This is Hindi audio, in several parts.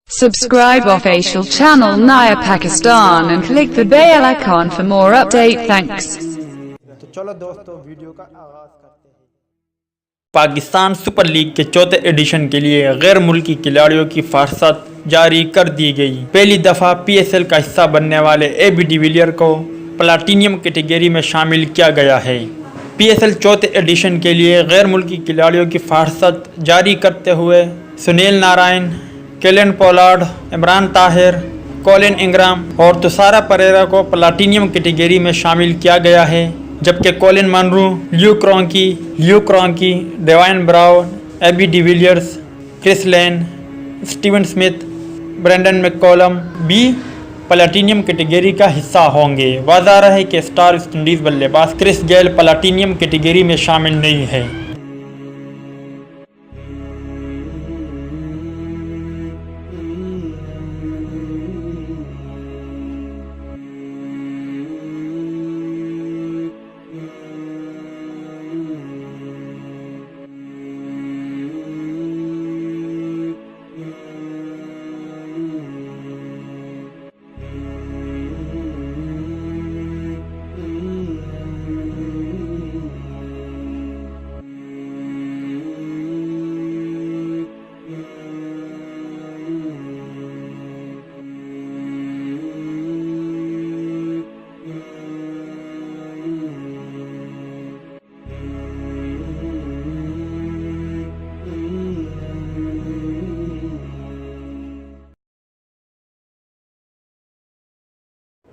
Subscribe official channel Naya Pakistan and click the bell icon for more update. Thanks. तो चलो दोस्तों वीडियो का आगाज करते हैं। पाकिस्तान सुपर लीग के चौथे एडिशन के लिए गैर मुल्की खिलाड़ियों की फ़हरिस्त जारी कर दी गई। पहली दफ़ा पीएसएल का हिस्सा बनने वाले एबी डिविलियर को प्लाटिनियम कैटेगरी में शामिल किया गया है। पीएसएल चौथे एडिशन के लिए गैर मुल्की खिलाड़ियों की फ़हरिस्त जारी करते हुए Sunil Narayan, Kellen Pollard, Imran Tahir, Colin इंग्राम और तुषारा परेरा को प्लाटिनियम कैटेगरी में शामिल किया गया है, जबकि Colin Munro, Luke Ronchi, Devine Brown, AB de Villiers, Chris Lynn, Steven Smith, Brendon McCullum भी प्लाटिनियम कैटेगरी का हिस्सा होंगे। वाज़ा है कि स्टार वेस्ट इंडीज़ बल्लेबाज क्रिस गेल प्लाटिनियम कैटेगरी में शामिल नहीं है।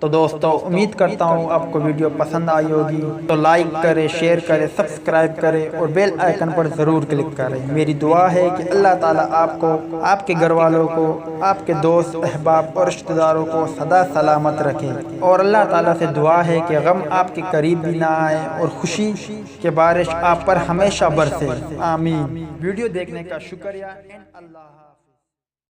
तो दोस्तों उम्मीद करता हूँ आपको वीडियो पसंद आई होगी, तो लाइक करें, शेयर करें, सब्सक्राइब करें और बेल आइकन पर ज़रूर क्लिक करें। मेरी दुआ है कि अल्लाह ताला आपको, आपके घर वालों को, आपके दोस्त, अहबाब और रिश्तेदारों को सदा सलामत रखें और अल्लाह ताला से दुआ है कि गम आपके करीब भी ना आए और खुशी के बारिश आप पर हमेशा बरसे। आमीन। वीडियो देखने का शुक्रिया। अल्लाह।